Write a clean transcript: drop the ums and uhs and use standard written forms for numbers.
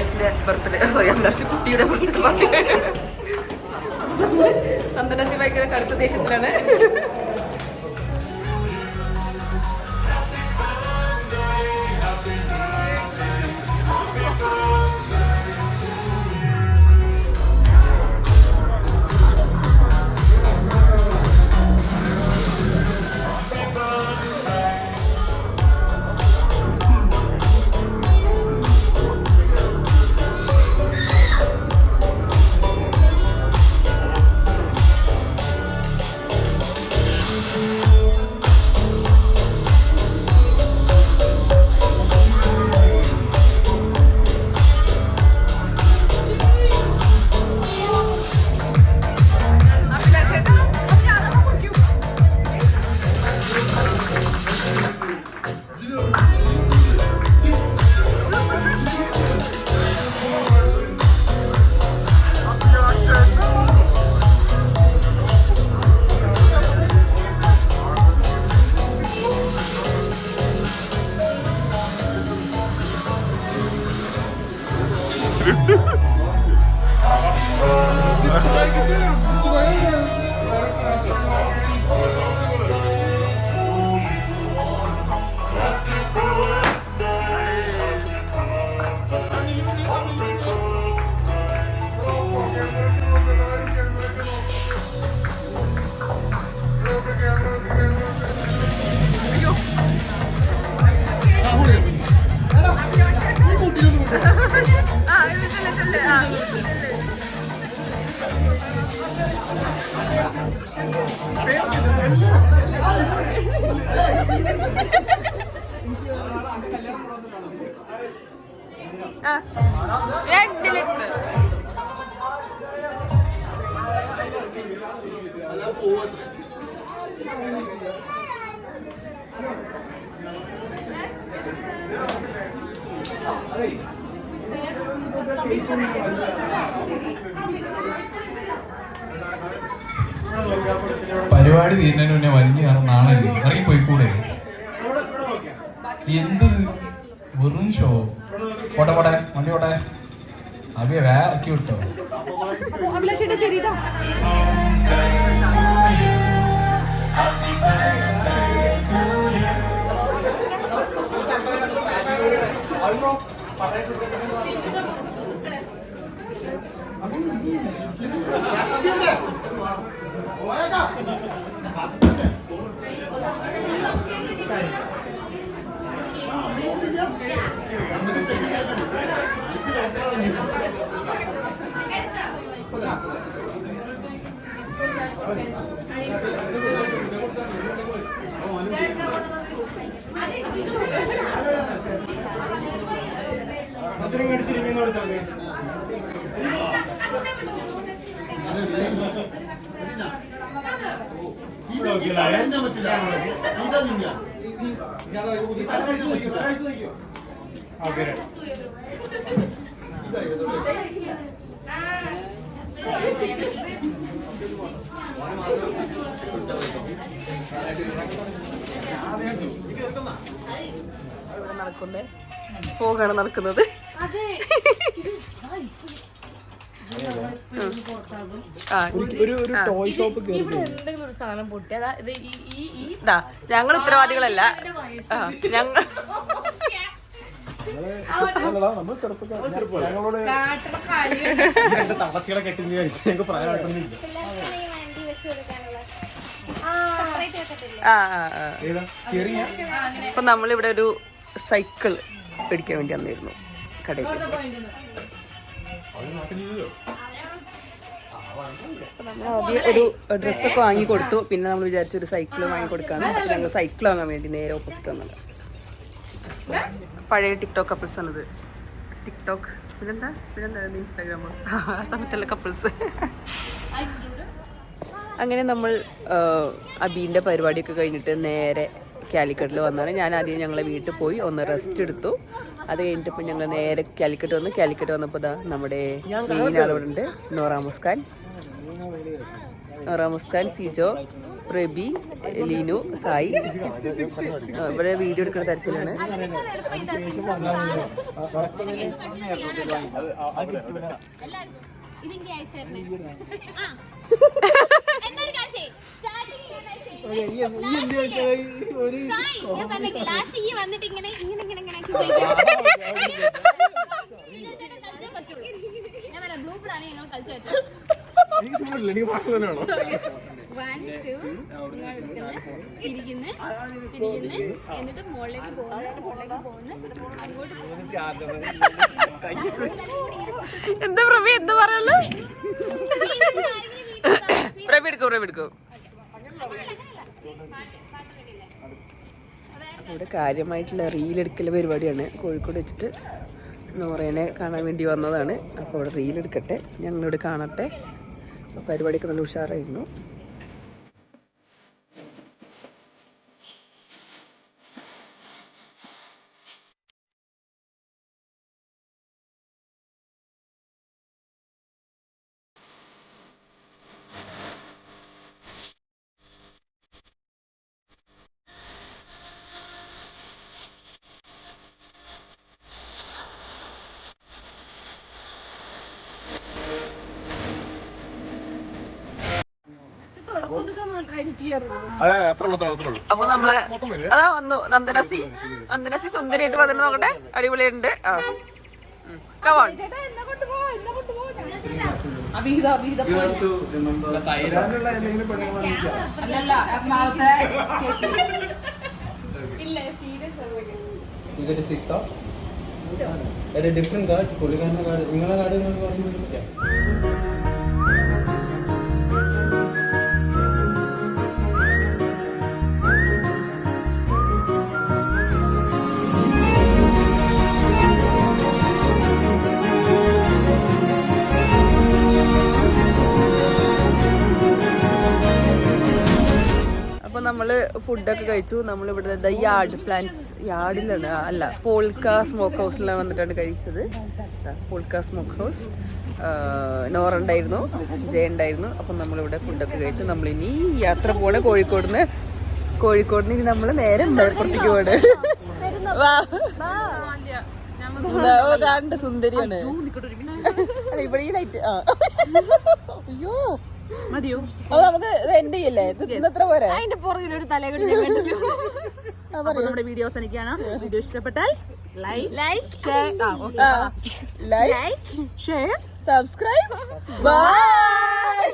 അഭിലാഷിന്റെ birthday, sorry അഭിലാഷിന്റെ കുട്ടിയുടെ birthday party. നന്ദനസി ഭയങ്കര കടുത്ത ദേഷ്യത്തിലാണ്. പരിപാടി തീരുന്നതിന് മുന്നേ വലിഞ്ഞു കാരണം നാളല്ലേ ഇറങ്ങിപ്പോയിക്കൂടെ? എന്ത് വെറും ഷോ. പോട്ടെ പോട്ടെ വണ്ടി പോട്ടെ. അഭിയെ വേറെ ഇറക്കി വിട്ടോ. നടക്കുന്നേ ഫോഗാണ് നടക്കുന്നത്. ഞങ്ങൾ ഉത്തരവാദികളല്ല. ഞങ്ങൾ അപ്പൊ നമ്മളിവിടെ ഒരു സൈക്കിൾ മേടിക്കാൻ വേണ്ടി വന്നിരുന്നു കടയിൽ. നമ്മൾ ആദ്യം ഒരു ഡ്രസ്സൊക്കെ വാങ്ങി കൊടുത്തു. പിന്നെ നമ്മൾ വിചാരിച്ചു ഒരു സൈക്കിൾ വാങ്ങി കൊടുക്കാന്ന്. ഞങ്ങൾ സൈക്കിൾ വാങ്ങാൻ വേണ്ടി നേരെ ഓപ്പോസിറ്റ് വന്നത്. പഴയ ടിക്ടോക്ക് കപ്പിൾസ് ആണത്. ടിക്ടോക്ക് പിന്നെന്താ ഇൻസ്റ്റാഗ്രാമോ ആ സമയത്തുള്ള കപ്പിൾസ്. അങ്ങനെ നമ്മൾ അബീൻ്റെ പരിപാടിയൊക്കെ കഴിഞ്ഞിട്ട് നേരെ കാലിക്കറ്റിൽ വന്നാണ്. ഞാൻ ആദ്യം ഞങ്ങളെ വീട്ടിൽ പോയി ഒന്ന് റെസ്റ്റ് എടുത്തു. അത് കഴിഞ്ഞിട്ടിപ്പോൾ ഞങ്ങൾ നേരെ കാലിക്കറ്റ് വന്നു. കാലിക്കറ്റ് വന്നപ്പോൾ ഇതാ നമ്മുടെ മെയിൻ ആളോടുണ്ട്, നോറ മുസ്കാൻ, സിജോ, പ്രബി ലീനു, സായി ഇവിടെ വീഡിയോ എടുക്കുന്ന തരത്തിലാണ്. എന്നിട്ട് മുകളിലേക്ക് പോകുന്നു എന്താ പ്രവി എന്താ പറയുള്ളൂ? പ്രവി എടുക്കൂ. ഇവിടെ കാര്യമായിട്ടുള്ള റീലെടുക്കൽ പരിപാടിയാണ്. കോഴിക്കോട് വെച്ചിട്ട് നോറേനെ കാണാൻ വേണ്ടി വന്നതാണ്. അപ്പോൾ ഇവിടെ റീലെടുക്കട്ടെ, ഞങ്ങളിവിടെ കാണട്ടെ. പരിപാടിയൊക്കെ നല്ല ഉഷാറായിരുന്നു. അപ്പൊ നമ്മള് അതാ വന്നു. നന്ദനസി സുന്ദരിയായിട്ട് വന്നിട്ട് നോക്കട്ടെ. അടിപൊളിയുണ്ട്. ഡിഫറെന്റ് കാർഡ് പുള്ളിക്കാരന്റെ കാർഡ് നിങ്ങളെ കാർഡ് നമ്മള് ഫുഡൊക്കെ കഴിച്ചു. നമ്മളിവിടെ യാർഡിലാണ് അല്ല പോൾക്ക സ്മോക്ക് ഹൗസിലാണ് വന്നിട്ടാണ് കഴിച്ചത്. Polka smoke house. നോറ ഉണ്ടായിരുന്നു, ജയ ഉണ്ടായിരുന്നു. അപ്പം നമ്മളിവിടെ ഫുഡൊക്കെ കഴിച്ചു. നമ്മളിനി യാത്ര പോണ കോഴിക്കോടിന് ഇനി നമ്മള് നേരെ മലപ്പുറത്തേക്ക് പോണ്. കാണണ്ട സുന്ദരിയാണ്. അല്ല ഇവിടെ ഈ ലൈറ്റ് അയ്യോ മതിയോ? അത് നമുക്ക് എൻഡ് ചെയ്യല്ലേ? ഇത്ര പോരെ? അതിന്റെ പുറകിലൊരു തലകെട്ട് നമ്മുടെ വീഡിയോ അവസാനിക്കാണ്. വീഡിയോ ഇഷ്ടപ്പെട്ടാൽ ലൈക്ക് ഷെയർ സബ്സ്ക്രൈബ്. ബൈ.